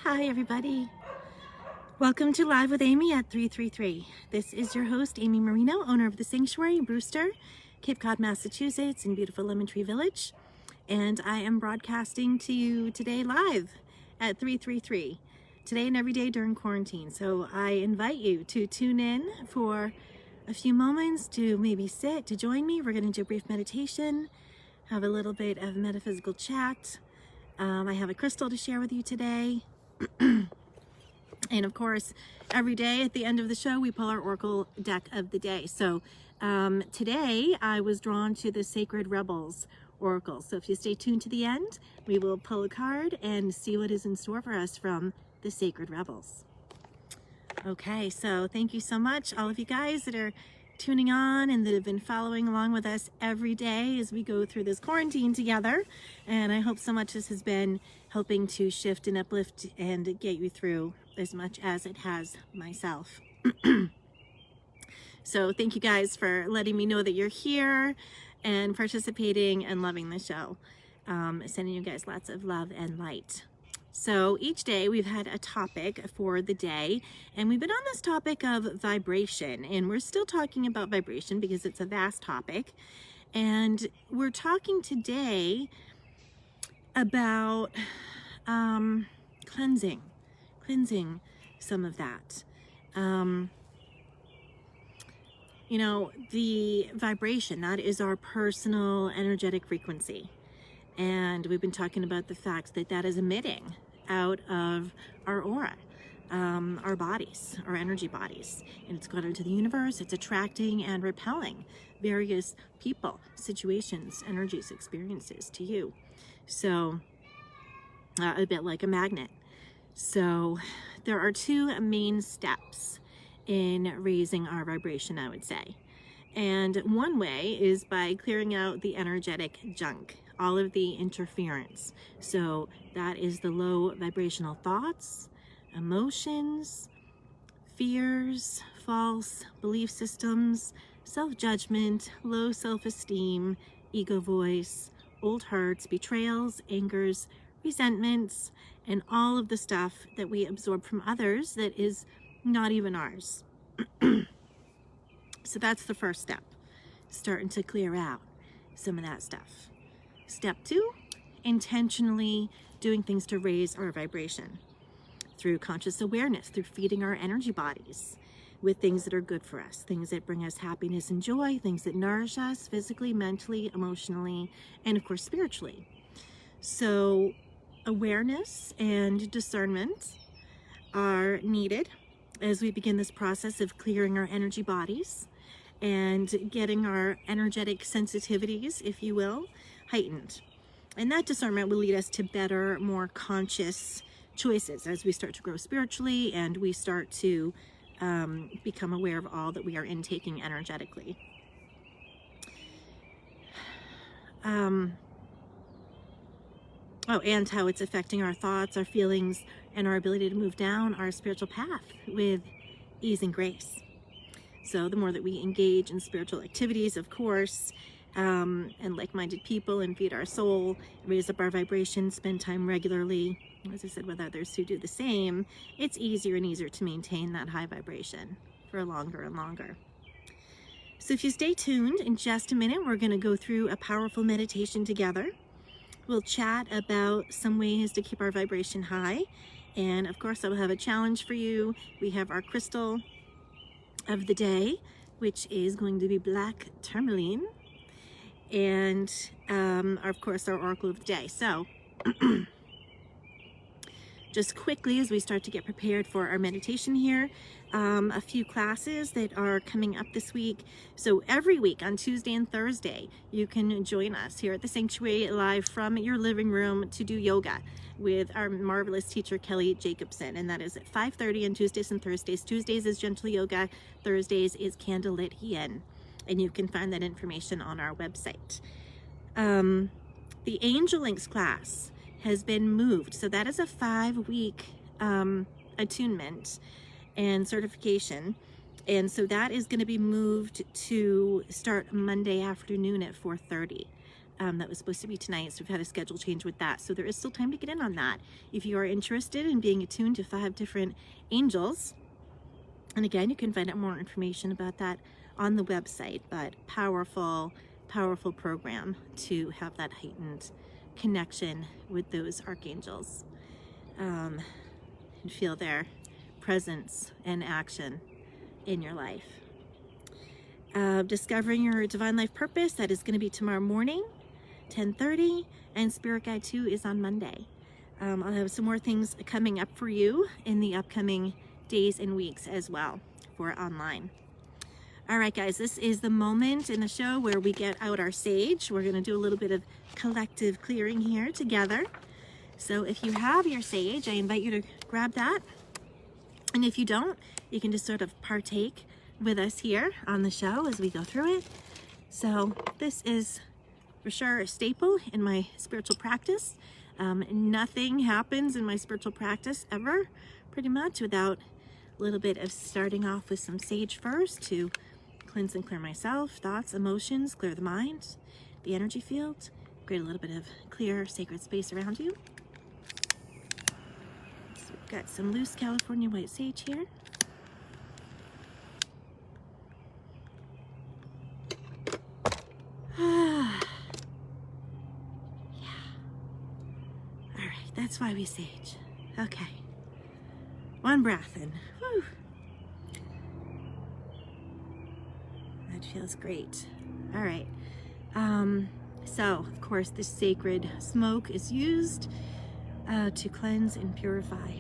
Hi everybody. Welcome to Live with Amy at 333. This is your host, Amy Marino, owner of the Sanctuary in Brewster, Cape Cod, Massachusetts, in beautiful Lemon Tree Village. And I am broadcasting to you today live at 333, today and every day during quarantine. So I invite you to tune in for a few moments to maybe sit, to join me. We're going to do a brief meditation, have a little bit of metaphysical chat. I have a crystal to share with you today. And of course, every day at the end of the show, we pull our Oracle deck of the day. So today I was drawn to the Sacred Rebels Oracle. So if you stay tuned to the end, we will pull a card and see what is in store for us from the Sacred Rebels. Okay, so thank you so much, all of you guys that are tuning on and that have been following along with us every day as we go through this quarantine together. And I hope so much this has been helping to shift and uplift and get you through as much as it has myself. So thank you guys for letting me know that you're here and participating and loving the show. Sending you guys lots of love and light. So each day we've had a topic for the day, and we've been on this topic of vibration, and we're still talking about vibration because it's a vast topic. And we're talking today about cleansing some of that. You know, the vibration, that is our personal energetic frequency. And we've been talking about the fact that that is emitting out of our aura, our bodies, our energy bodies. And it's gone into the universe. It's attracting and repelling various people, situations, energies, experiences to you. So a bit like a magnet. So there are two main steps in raising our vibration, I would say. And one way is by clearing out the energetic junk, all of the interference. So that is the low vibrational thoughts, emotions, fears, false belief systems, self-judgment, low self-esteem, ego voice, old hurts, betrayals, angers, resentments, and all of the stuff that we absorb from others that is not even ours. So that's the first step, starting to clear out some of that stuff. Step 2, intentionally doing things to raise our vibration through conscious awareness, through feeding our energy bodies with things that are good for us, things that bring us happiness and joy, things that nourish us physically, mentally, emotionally, and of course spiritually. So awareness and discernment are needed as we begin this process of clearing our energy bodies and getting our energetic sensitivities, if you will, heightened. And that discernment will lead us to better, more conscious choices as we start to grow spiritually and we start to become aware of all that we are intaking energetically. And how it's affecting our thoughts, our feelings, and our ability to move down our spiritual path with ease and grace. So the more that we engage in spiritual activities, of course, and like-minded people, and feed our soul, raise up our vibration, spend time regularly, as I said, with others who do the same, it's easier and easier to maintain that high vibration for longer and longer. So if you stay tuned, in just a minute, we're going to go through a powerful meditation together. We'll chat about some ways to keep our vibration high. And of course, I will have a challenge for you. We have our crystal of the day, which is going to be black tourmaline. And of course, our oracle of the day. So just quickly, as we start to get prepared for our meditation here, a few classes that are coming up this week. So every week on Tuesday and Thursday, you can join us here at the Sanctuary live from your living room to do yoga with our marvelous teacher, Kelly Jacobson. And that is at 5:30 on Tuesdays and Thursdays. Tuesdays is gentle yoga. Thursdays is candlelit yin. And you can find that information on our website. The Angel Links class has been moved. So that is a 5-week attunement and certification. And so that is going to be moved to start Monday afternoon at 4:30. that was supposed to be tonight, so we've had a schedule change with that. So there is still time to get in on that. If you are interested in being attuned to 5 different angels, and again, you can find out more information about that on the website, but powerful, powerful program to have that heightened connection with those archangels, and feel their presence and action in your life. Discovering your divine life purpose, that is going to be tomorrow morning, 10:30, and Spirit Guide 2 is on Monday. I'll have some more things coming up for you in the upcoming days and weeks as well for online. All right, guys, this is the moment in the show where we get out our sage. We're going to do a little bit of collective clearing here together. So if you have your sage, I invite you to grab that. And if you don't, you can just sort of partake with us here on the show as we go through it. So this is for sure a staple in my spiritual practice. Nothing happens in my spiritual practice ever, pretty much, without a little bit of starting off with some sage first to cleanse and clear myself, thoughts, emotions, clear the mind, the energy field, create a little bit of clear, sacred space around you. So we've got some loose California white sage here. That's why we sage. Okay. One breath in. Whew. That feels great. All right. So, of course, this sacred smoke is used to cleanse and purify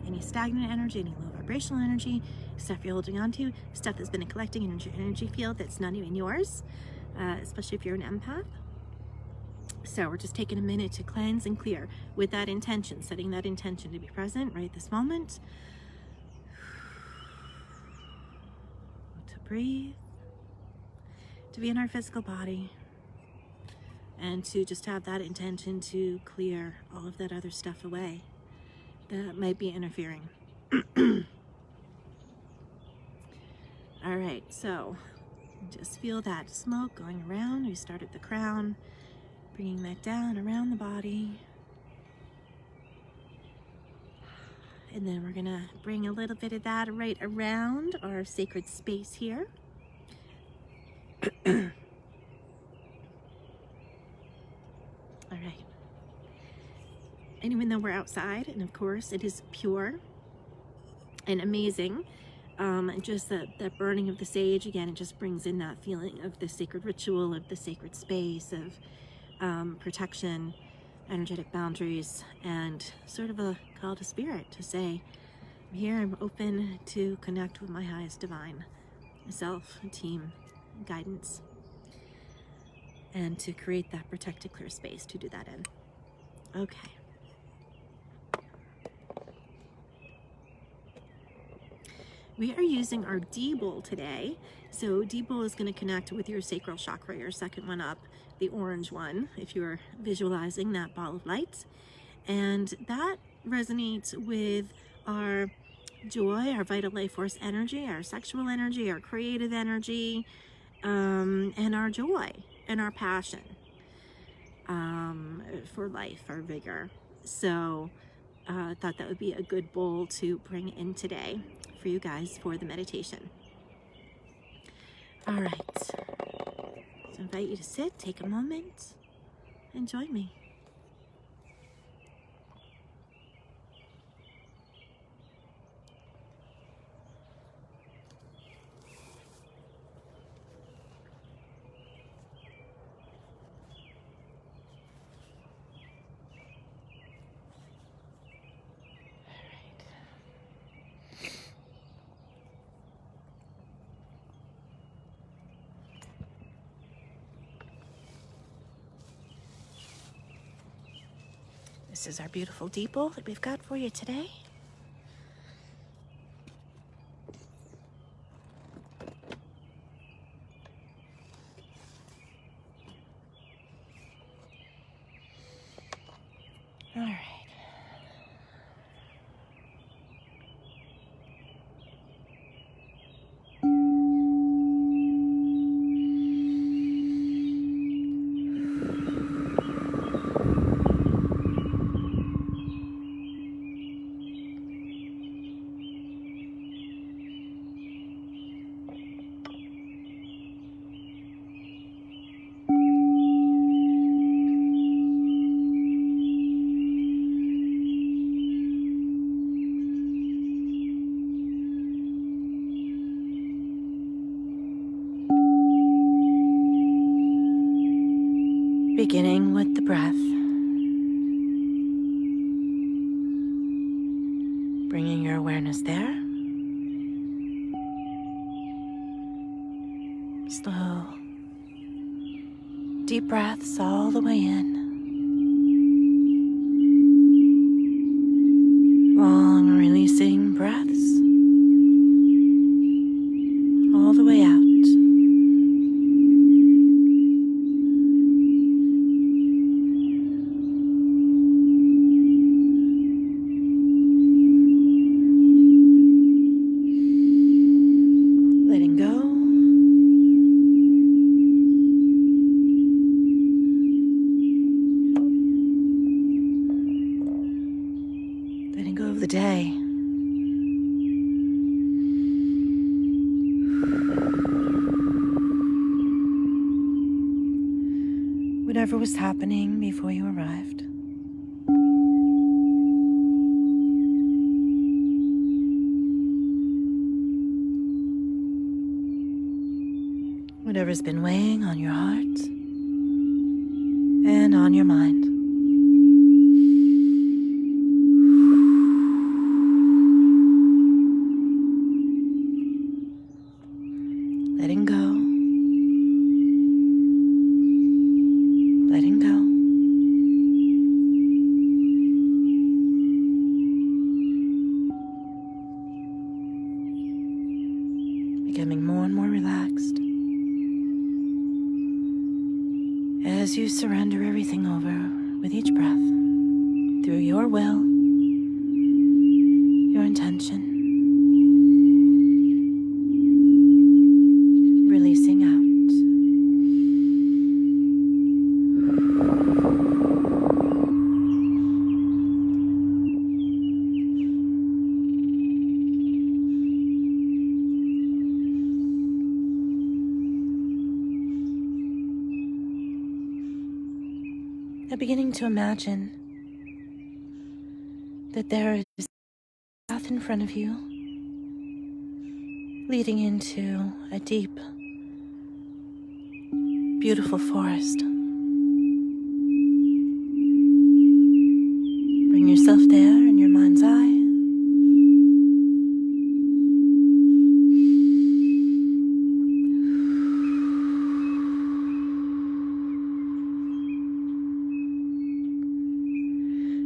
any stagnant energy, any low vibrational energy, stuff you're holding on to, stuff that's been collecting in your energy field that's not even yours, especially if you're an empath. So we're just taking a minute to cleanse and clear with that intention, setting that intention to be present right this moment. To breathe, to be in our physical body, and to just have that intention to clear all of that other stuff away that might be interfering. All right, so just feel that smoke going around. We start at the crown, bringing that down around the body. And then we're gonna bring a little bit of that right around our sacred space here. All right. And even though we're outside, and of course it is pure and amazing, just that burning of the sage, again, it just brings in that feeling of the sacred ritual, of the sacred space, of protection, energetic boundaries, and sort of a call to spirit to say, I'm here, I'm open to connect with my highest divine self, team, guidance, and to create that protected, clear space to do that in. Okay. We are using our D bowl today. So D bowl is going to connect with your sacral chakra, your second one up, the orange one, if you're visualizing that ball of light. And that resonates with our joy, our vital life force energy, our sexual energy, our creative energy, and our joy and our passion for life, our vigor. So I thought that would be a good bowl to bring in today for you guys for the meditation. All right. So I invite you to sit, take a moment, and join me. This is our beautiful deep bowl that we've got for you today. All right. Beginning with the breath. Bringing your awareness there. Slow, deep breaths all the way in. Long, releasing breaths all the way out. Letting go. Letting go of the day. Whatever was happening before you arrived. Whatever's been weighing on your heart and on your mind. Letting go. Letting go. Becoming more and more relaxed as you surrender everything over with each breath through your will, your intention, releasing out. Now beginning to imagine that there is a path in front of you leading into a deep, beautiful forest. Bring yourself there in your mind's eye.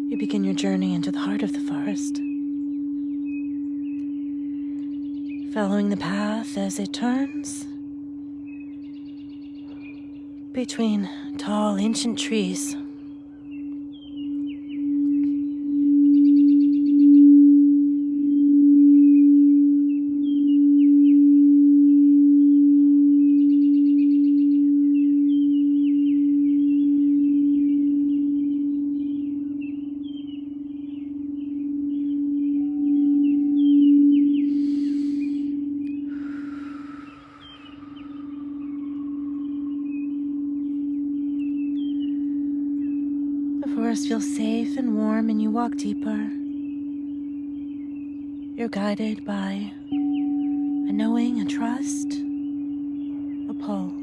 You begin your journey into the heart of the forest, following the path as it turns between tall, ancient trees. The forest feels safe and warm, and you walk deeper. You're guided by a knowing, a trust, a pull.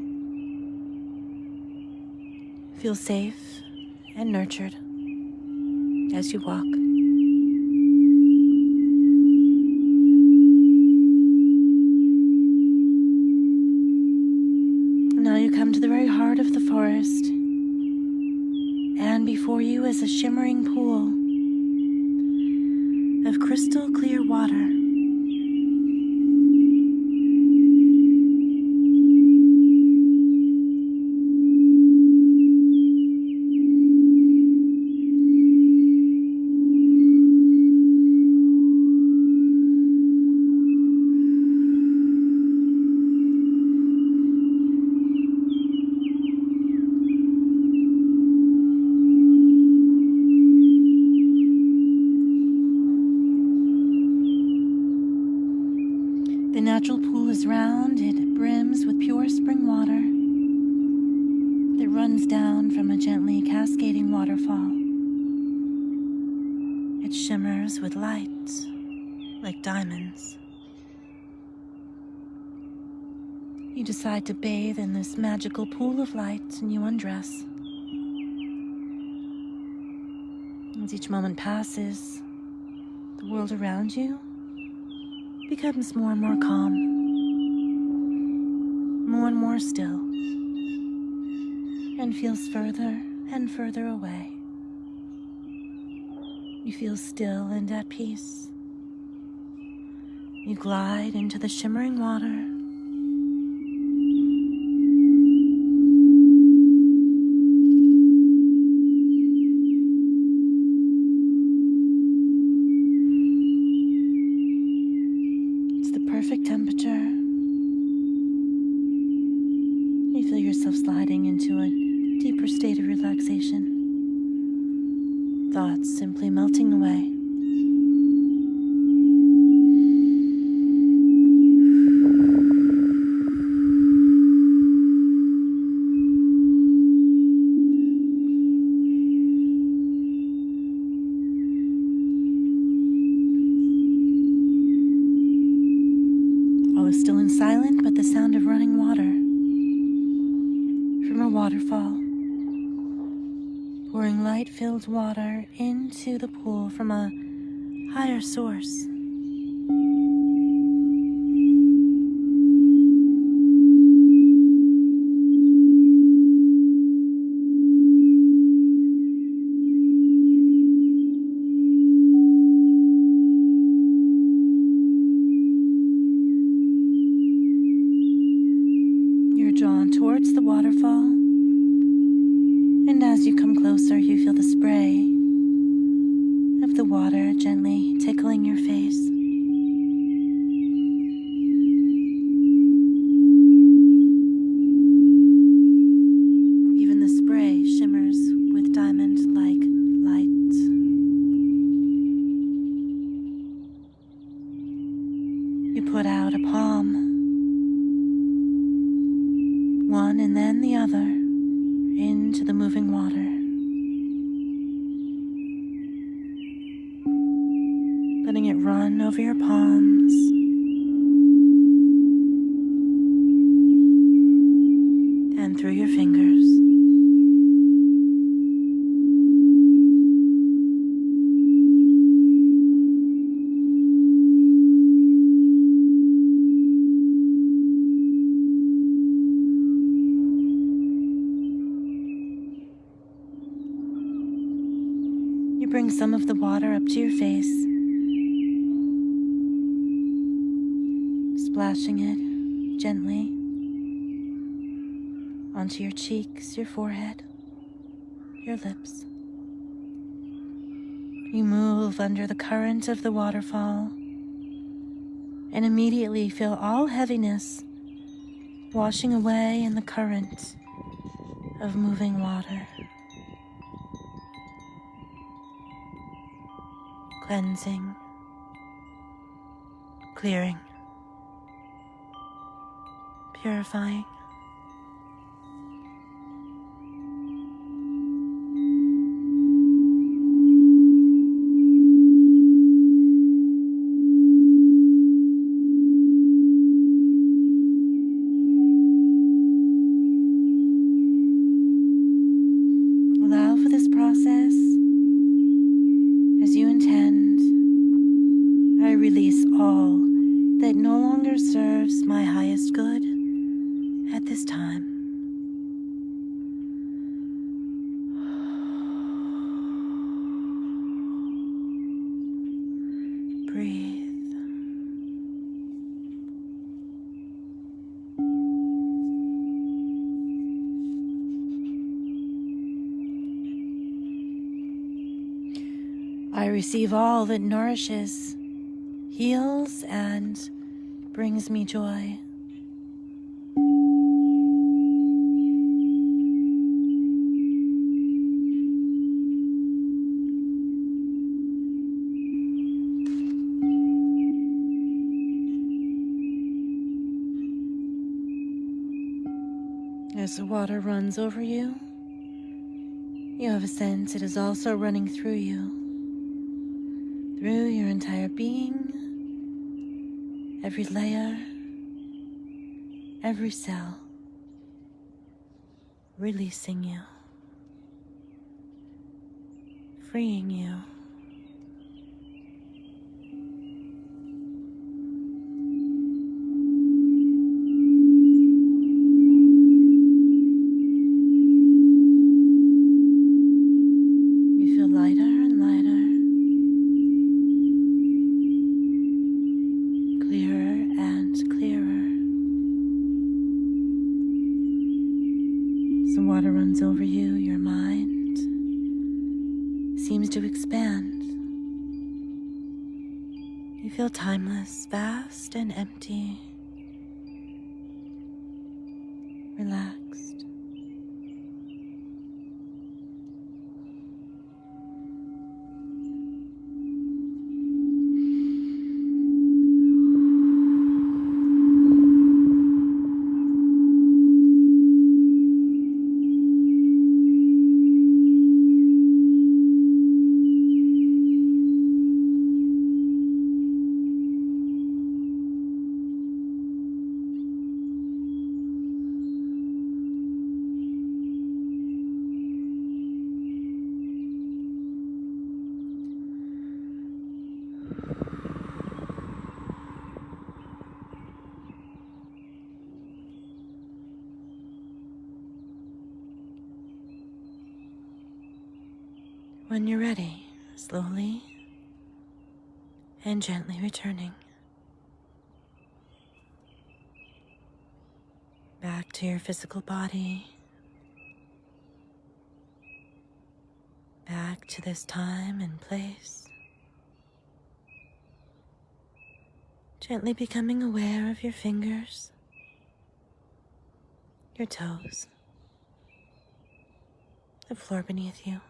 Feel safe and nurtured as you walk. Now you come to the very heart of the forest. And before you is a shimmering pool of crystal clear water. The natural pool is round, it brims with pure spring water that runs down from a gently cascading waterfall. It shimmers with light like diamonds. You decide to bathe in this magical pool of light and you undress. As each moment passes, the world around you becomes more and more calm, more and more still, and feels further and further away. You feel still and at peace. You glide into the shimmering water. It's the perfect temperature. You feel yourself sliding into a deeper state of relaxation. Thoughts simply melting away. All is still and silent, but the sound of running water from a waterfall, pouring light-filled water into the pool from a higher source. You're drawn towards the waterfall, and as you come closer, you feel the spray of the water gently tickling your face. Even the spray shimmers with diamond-like light. You put out a palm, one and then the other, into the moving water. Letting it run over your palms. And through your fingers. You bring some of the water up to your face, splashing it gently onto your cheeks, your forehead, your lips. You move under the current of the waterfall and immediately feel all heaviness washing away in the current of moving water. Cleansing, clearing, purifying. Allow for this process as you intend. I release all that no longer serves my highest good at this time. Breathe. I receive all that nourishes, heals, and brings me joy. As the water runs over you, you have a sense it is also running through you. Through your entire being, every layer, every cell, releasing you, freeing you. You feel lighter and lighter, clearer and clearer. As the water runs over you, your mind seems to expand. You feel timeless, vast and empty, relaxed. When you're ready, slowly and gently returning back to your physical body, back to this time and place, gently becoming aware of your fingers, your toes, the floor beneath you.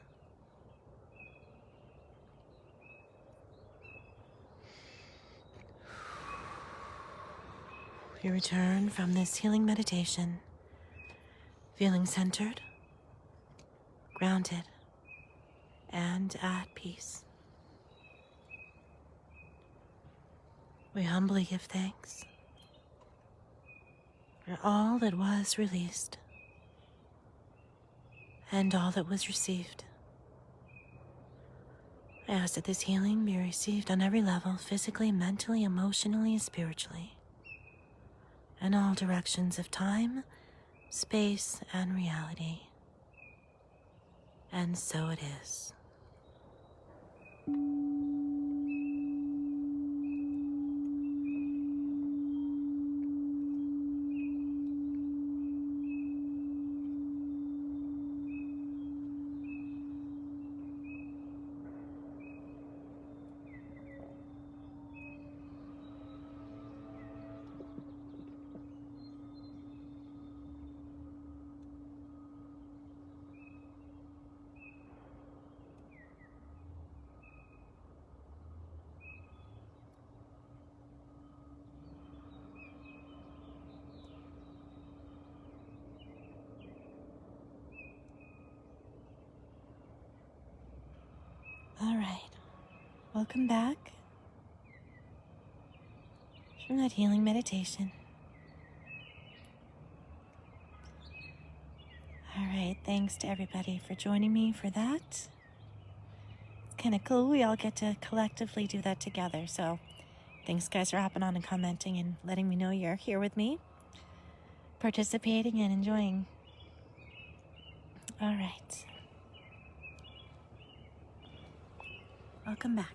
You return from this healing meditation, feeling centered, grounded, and at peace. We humbly give thanks for all that was released and all that was received. I ask that this healing be received on every level, physically, mentally, emotionally, and spiritually, in all directions of time, space, and reality. And so it is. All right, welcome back from that healing meditation. All right, thanks to everybody for joining me for that. It's kind of cool. We all get to collectively do that together. So thanks, guys, for hopping on and commenting and letting me know you're here with me, participating and enjoying. All right. Welcome back.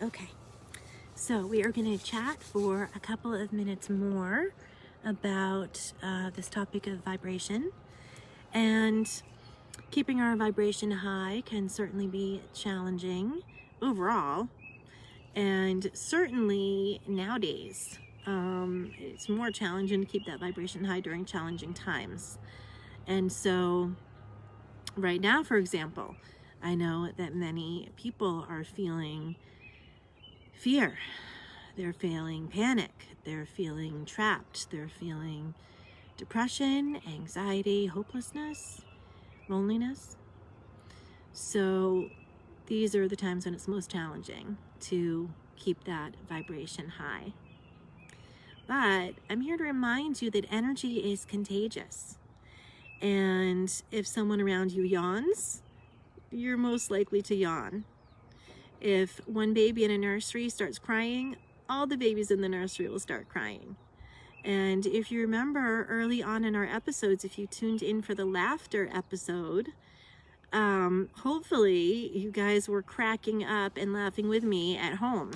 Okay, so we are going to chat for a couple of minutes more about this topic of vibration. And keeping our vibration high can certainly be challenging overall. And certainly nowadays, it's more challenging to keep that vibration high during challenging times. And so right now, for example, I know that many people are feeling fear. They're feeling panic. They're feeling trapped. They're feeling depression, anxiety, hopelessness, loneliness. So these are the times when it's most challenging to keep that vibration high. But I'm here to remind you that energy is contagious. And if someone around you yawns, you're most likely to yawn. If one baby in a nursery starts crying, all the babies in the nursery will start crying. And if you remember early on in our episodes, if you tuned in for the laughter episode, hopefully you guys were cracking up and laughing with me at home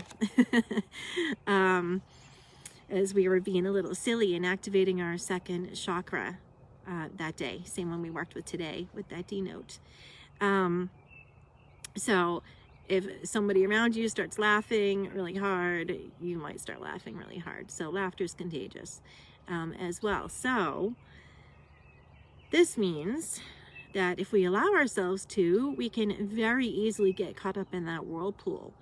as we were being a little silly and activating our second chakra that day. Same one we worked with today with that D note. So if somebody around you starts laughing really hard, you might start laughing really hard. So laughter is contagious as well. So this means that if we allow ourselves to, we can very easily get caught up in that whirlpool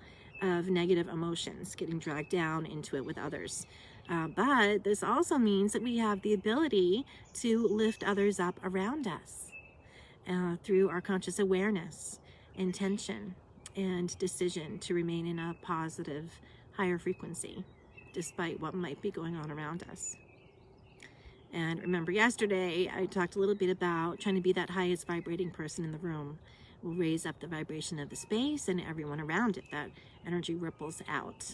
of negative emotions, getting dragged down into it with others. But this also means that we have the ability to lift others up around us through our conscious awareness, intention, and decision to remain in a positive, higher frequency, despite what might be going on around us. And remember, yesterday I talked a little bit about trying to be that highest vibrating person in the room. We'll raise up the vibration of the space and everyone around it. That energy ripples out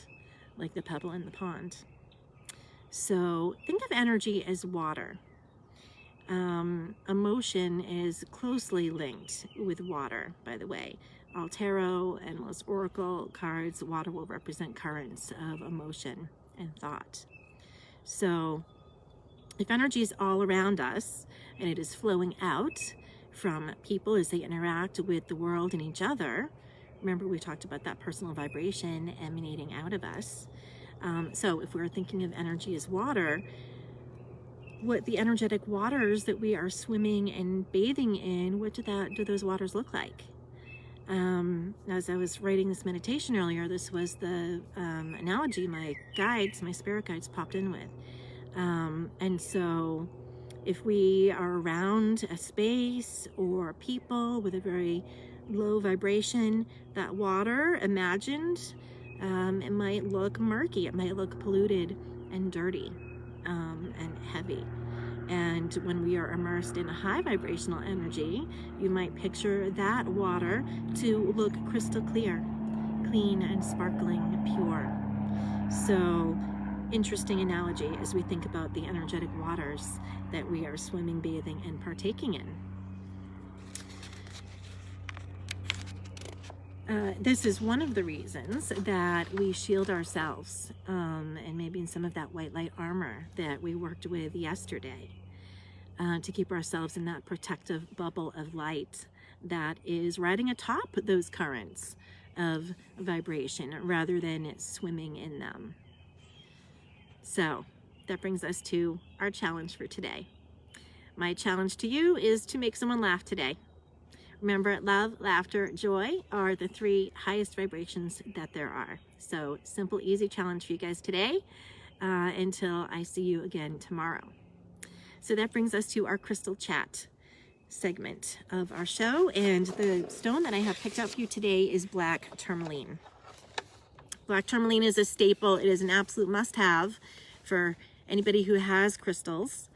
like the pebble in the pond. So think of energy as water. Emotion is closely linked with water, by the way. All tarot and most oracle cards, water will represent currents of emotion and thought. So if energy is all around us and it is flowing out from people as they interact with the world and each other, remember we talked about that personal vibration emanating out of us. So if we're thinking of energy as water, what the energetic waters that we are swimming and bathing in, what do those waters look like? As I was writing this meditation earlier, this was the analogy my spirit guides popped in with. And so if we are around a space or people with a very low vibration, that water imagined, it might look murky, it might look polluted and dirty and heavy. And when we are immersed in a high vibrational energy, you might picture that water to look crystal clear, clean and sparkling, pure. So interesting analogy as we think about the energetic waters that we are swimming, bathing, and partaking in. This is one of the reasons that we shield ourselves, and maybe in some of that white light armor that we worked with yesterday, to keep ourselves in that protective bubble of light that is riding atop those currents of vibration rather than swimming in them. So that brings us to our challenge for today. My challenge to you is to make someone laugh today. Remember, love, laughter, joy are the three highest vibrations that there are. So simple, easy challenge for you guys today until I see you again tomorrow. So that brings us to our crystal chat segment of our show. And the stone that I have picked out for you today is black tourmaline. Black tourmaline is a staple. It is an absolute must-have for anybody who has crystals.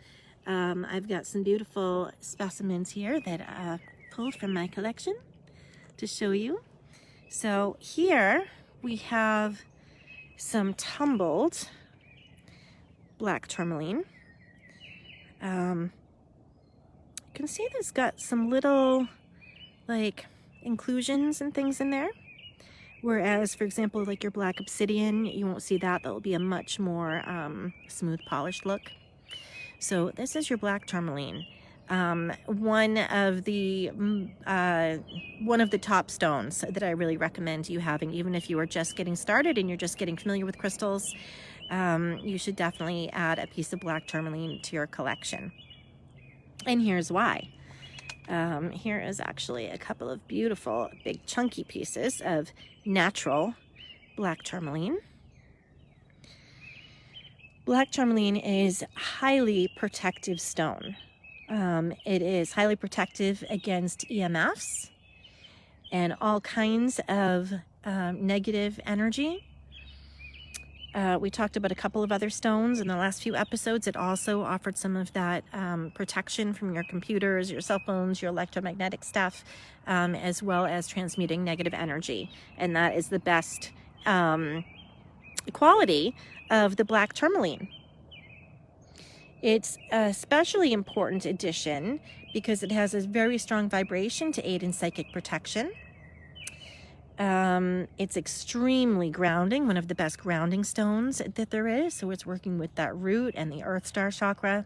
I've got some beautiful specimens here that I pulled from my collection to show you. So here we have some tumbled black tourmaline. You can see there's got some little like inclusions and things in there. Whereas, for example, like your black obsidian, you won't see that. That will be a much more smooth, polished look. So this is your black tourmaline. One of the top stones that I really recommend you having, even if you are just getting started and you're just getting familiar with crystals, you should definitely add a piece of black tourmaline to your collection. And here's why. Here is actually a couple of beautiful, big, chunky pieces of natural black tourmaline. Black tourmaline is a highly protective stone. It is highly protective against EMFs and all kinds of negative energy. We talked about a couple of other stones in the last few episodes. It also offered some of that protection from your computers, your cell phones, your electromagnetic stuff, as well as transmuting negative energy. And that is the best quality of the black tourmaline. It's a especially important addition because it has a very strong vibration to aid in psychic protection. It's extremely grounding, one of the best grounding stones that there is. So it's working with that root and the earth star chakra.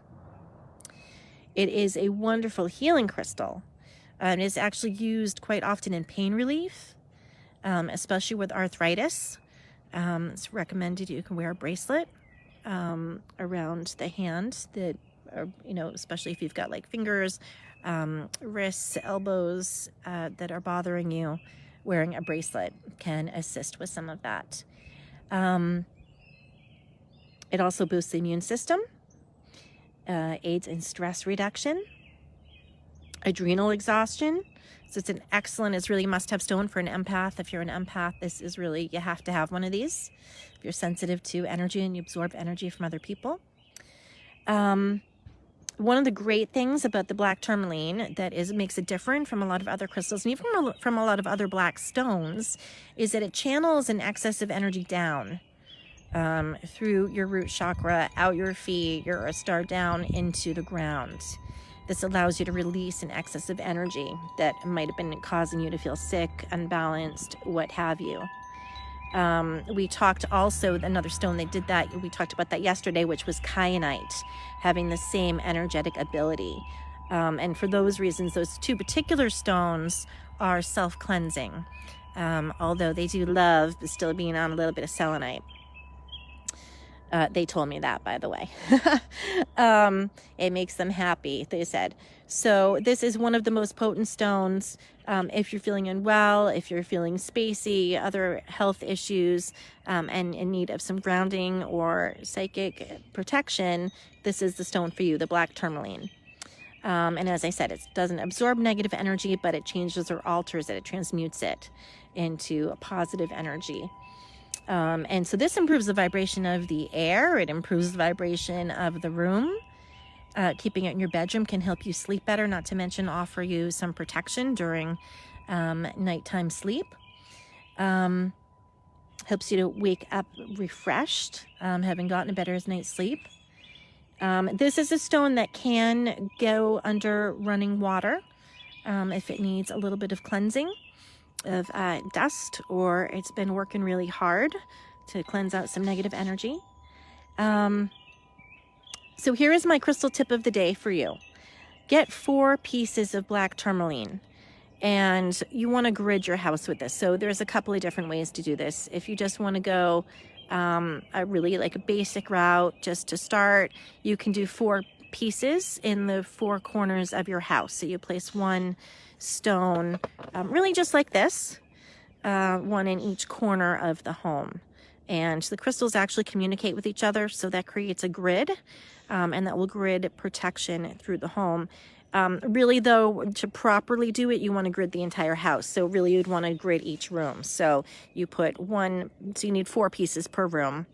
It is a wonderful healing crystal. And it's actually used quite often in pain relief, especially with arthritis. It's recommended you can wear a bracelet around the hand that, especially if you've got like fingers, wrists, elbows that are bothering you. Wearing a bracelet can assist with some of that. It also boosts the immune system, aids in stress reduction, adrenal exhaustion. So it's really a must-have stone for an empath. If you're an empath, this is really, you have to have one of these. If you're sensitive to energy and you absorb energy from other people. One of the great things about the black tourmaline that makes it different from a lot of other crystals and even from a lot of other black stones is that it channels an excess of energy down through your root chakra, out your feet, your earth star, down into the ground. This allows you to release an excess of energy that might have been causing you to feel sick, unbalanced, what have you. We talked also, another stone that did that, we talked about that yesterday, which was kyanite, having the same energetic ability. And for those reasons, those two particular stones are self-cleansing, although they do love still being on a little bit of selenite. They told me that, by the way. It makes them happy, they said. So this is one of the most potent stones. If you're feeling unwell, if you're feeling spacey, other health issues, and in need of some grounding or psychic protection, this is the stone for you, the black tourmaline. And as I said, it doesn't absorb negative energy, but it changes or alters it. It transmutes it into a positive energy. And so this improves the vibration of the air. It improves the vibration of the room. Keeping it in your bedroom can help you sleep better, not to mention offer you some protection during nighttime sleep. Helps you to wake up refreshed, having gotten a better night's sleep. This is a stone that can go under running water if it needs a little bit of cleansing of dust, or it's been working really hard to cleanse out some negative energy. So here is my crystal tip of the day for you. Get 4 pieces of black tourmaline, and you want to grid your house with this. So there's a couple of different ways to do this. If you just want to go a really like a basic route just to start, you can do 4 pieces in the 4 corners of your house. So you place 1 stone, really just like this, 1 in each corner of the home. And the crystals actually communicate with each other, so that creates a grid, and that will grid protection through the home. Really though, to properly do it, you want to grid the entire house. So really you'd want to grid each room. So you put 1, so you need 4 pieces per room.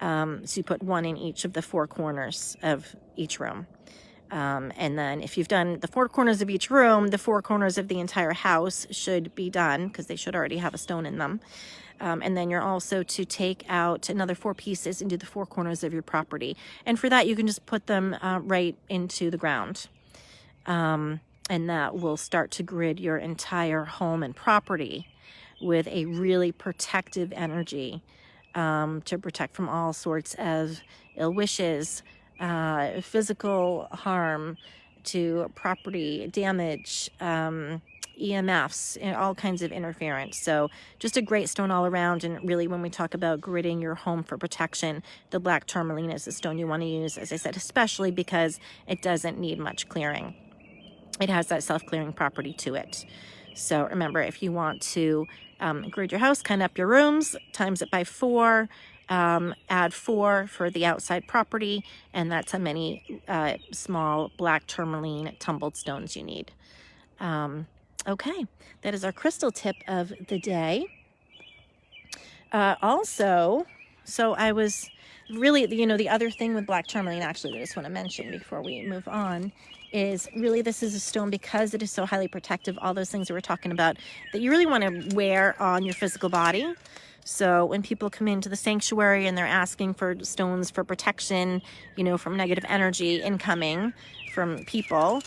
So you put 1 in each of the 4 corners of each room. And then if you've done the 4 corners of each room, the 4 corners of the entire house should be done, because they should already have a stone in them. And then you're also to take out another 4 pieces and do the 4 corners of your property. And for that, you can just put them right into the ground. And that will start to grid your entire home and property with a really protective energy, to protect from all sorts of ill wishes, physical harm, to property damage, EMFs, and all kinds of interference. So just a great stone all around. And really, when we talk about gridding your home for protection, the black tourmaline is the stone you want to use, as I said, especially because it doesn't need much clearing. It has that self-clearing property to it. So remember, if you want to grid your house, kind of up your rooms, times it by 4, add 4 for the outside property, and that's how many small black tourmaline tumbled stones you need. Okay, that is our crystal tip of the day. Also, So I was really, the other thing with black tourmaline, actually, that I just want to mention before we move on, is really this is a stone, because it is so highly protective, all those things that we're talking about, that you really want to wear on your physical body. So when people come into the sanctuary and they're asking for stones for protection, from negative energy incoming from people,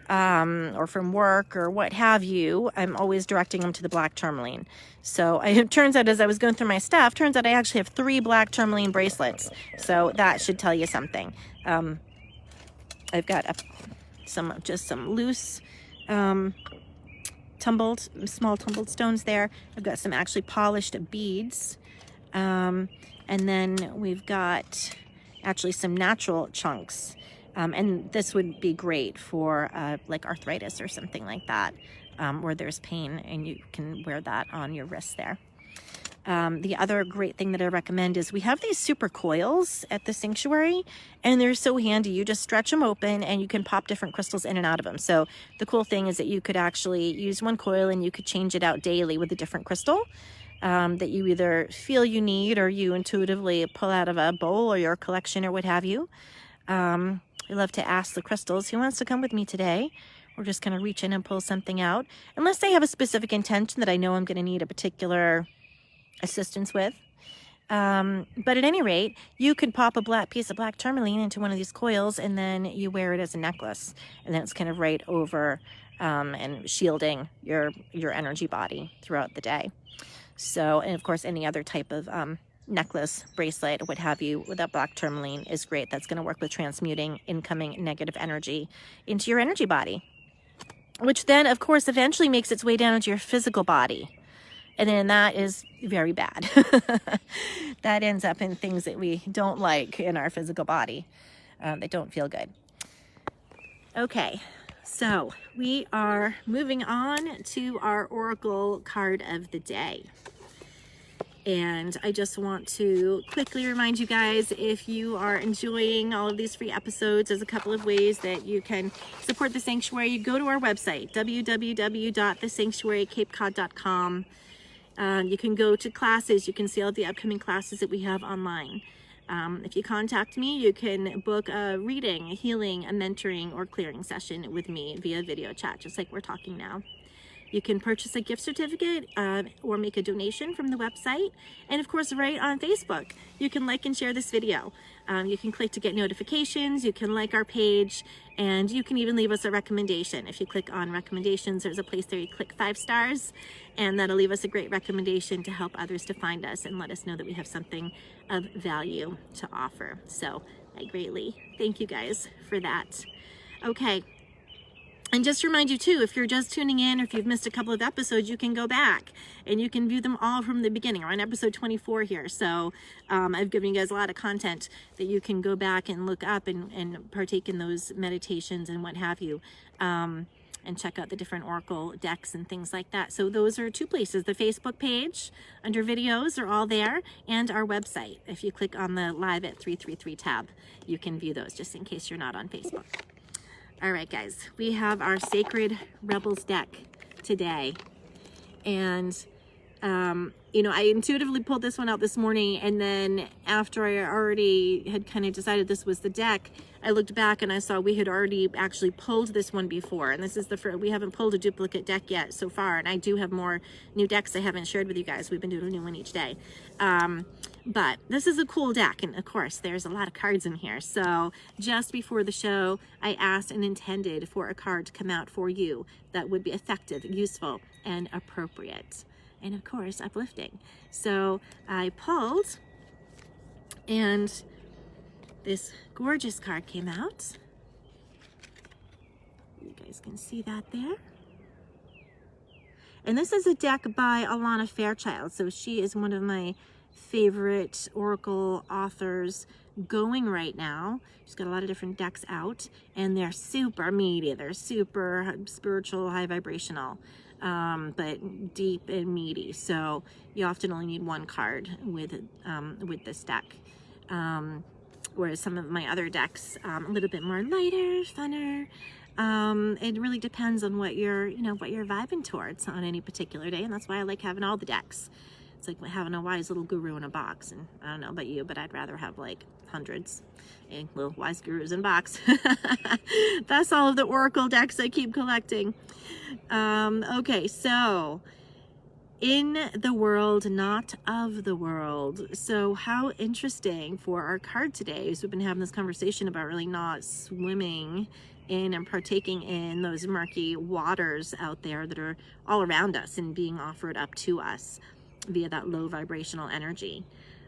or from work or what have you, I'm always directing them to the black tourmaline. So it turns out, as I was going through my stuff, turns out I actually have 3 black tourmaline bracelets. So that should tell you something. I've got some loose, small tumbled stones there. I've got some actually polished beads. And then we've got actually some natural chunks. And this would be great for like arthritis or something like that, where there's pain, and you can wear that on your wrist there. The other great thing that I recommend is we have these super coils at the sanctuary, and they're so handy. You just stretch them open and you can pop different crystals in and out of them. So the cool thing is that you could actually use one coil and you could change it out daily with a different crystal that you either feel you need or you intuitively pull out of a bowl or your collection or what have you. I love to ask the crystals, who wants to come with me today? We're just going to reach in and pull something out, unless they have a specific intention that I know I'm going to need a particular assistance with. But at any rate, you could pop a piece of black tourmaline into one of these coils, and then you wear it as a necklace, and then it's kind of right over and shielding your energy body throughout the day. So, and of course, any other type of necklace, bracelet, what have you, with that black tourmaline is great. That's going to work with transmuting incoming negative energy into your energy body, which then, of course, eventually makes its way down into your physical body. And then that is very bad. That ends up in things that we don't like in our physical body. That don't feel good. Okay, so we are moving on to our Oracle card of the day. And I just want to quickly remind you guys, if you are enjoying all of these free episodes, there's a couple of ways that you can support the sanctuary. You go to our website, www.thesanctuarycapecod.com. You can go to classes. You can see all the upcoming classes that we have online. If you contact me, you can book a reading, a healing, a mentoring, or clearing session with me via video chat, just like we're talking now. You can purchase a gift certificate or make a donation from the website. And of course, right on Facebook, you can like and share this video. You can click to get notifications, you can like our page, and you can even leave us a recommendation. If you click on recommendations, there's a place there you click 5 stars, and that'll leave us a great recommendation to help others to find us and let us know that we have something of value to offer. So I greatly thank you guys for that. Okay. And just to remind you too, if you're just tuning in or if you've missed a couple of episodes, you can go back and you can view them all from the beginning. We're on episode 24 here. So I've given you guys a lot of content that you can go back and look up and partake in those meditations and what have you. And check out the different Oracle decks and things like that. So those are 2 places. The Facebook page under videos are all there, and our website. If you click on the Live at 333 tab, you can view those, just in case you're not on Facebook. All right, guys, we have our Sacred Rebels deck today. And, I intuitively pulled this one out this morning. And then after I already had kind of decided this was the deck, I looked back and I saw we had already actually pulled this one before. And this is the first, we haven't pulled a duplicate deck yet so far. And I do have more new decks I haven't shared with you guys. We've been doing a new one each day. But this is a cool deck, and of course there's a lot of cards in here. So just before the show, I asked and intended for a card to come out for you that would be effective, useful, and appropriate, and of course uplifting. So I pulled, and this gorgeous card came out. You guys can see that there. And this is a deck by Alana Fairchild. So she is one of my favorite Oracle authors going right now. She's got a lot of different decks out, and they're super meaty. They're super spiritual, high vibrational, but deep and meaty. So you often only need one card with this deck. Whereas some of my other decks, a little bit more lighter, funner. It really depends on what you're vibing towards on any particular day, and that's why I like having all the decks. It's like having a wise little guru in a box. And I don't know about you, but I'd rather have like hundreds and little wise gurus in a box. That's all of the oracle decks I keep collecting. Okay, so in the world, not of the world. So how interesting for our card today is we've been having this conversation about really not swimming in and partaking in those murky waters out there that are all around us and being offered up to us via that low vibrational energy,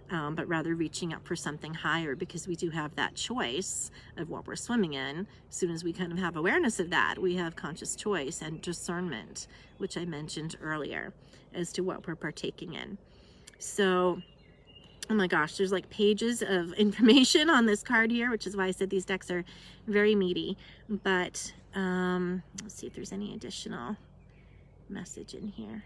but rather reaching up for something higher, because we do have that choice of what we're swimming in. As soon as we kind of have awareness of that, we have conscious choice and discernment, which I mentioned earlier, as to what we're partaking in. So, oh my gosh, there's like pages of information on this card here, which is why I said these decks are very meaty. But let's see if there's any additional message in here.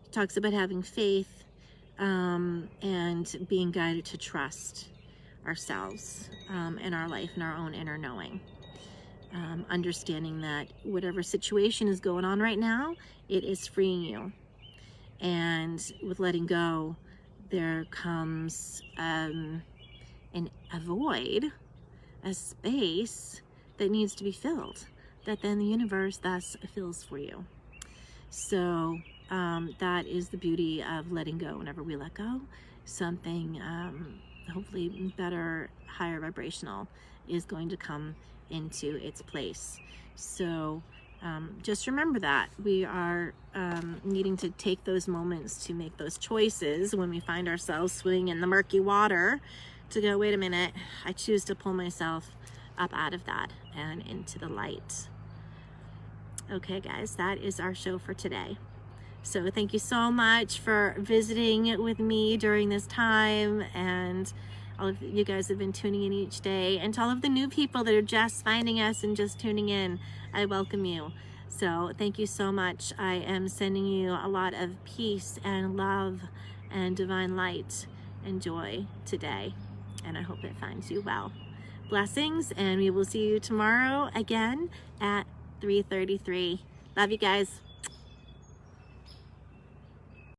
It talks about having faith and being guided to trust ourselves in our life and our own inner knowing. Understanding that whatever situation is going on right now, it is freeing you. And with letting go, there comes a void, a space that needs to be filled, that then the universe thus fills for you. So that is the beauty of letting go. Whenever we let go, something hopefully better, higher vibrational is going to come into its place. So just remember that we are needing to take those moments to make those choices when we find ourselves swimming in the murky water, to go, wait a minute, I choose to pull myself up out of that and into the light. Okay guys, that is our show for today. So thank you so much for visiting with me during this time, and all of you guys have been tuning in each day. And to all of the new people that are just finding us and just tuning in, I welcome you. So thank you so much. I am sending you a lot of peace and love and divine light and joy today. And I hope it finds you well. Blessings, and we will see you tomorrow again at 3:33. Love you guys.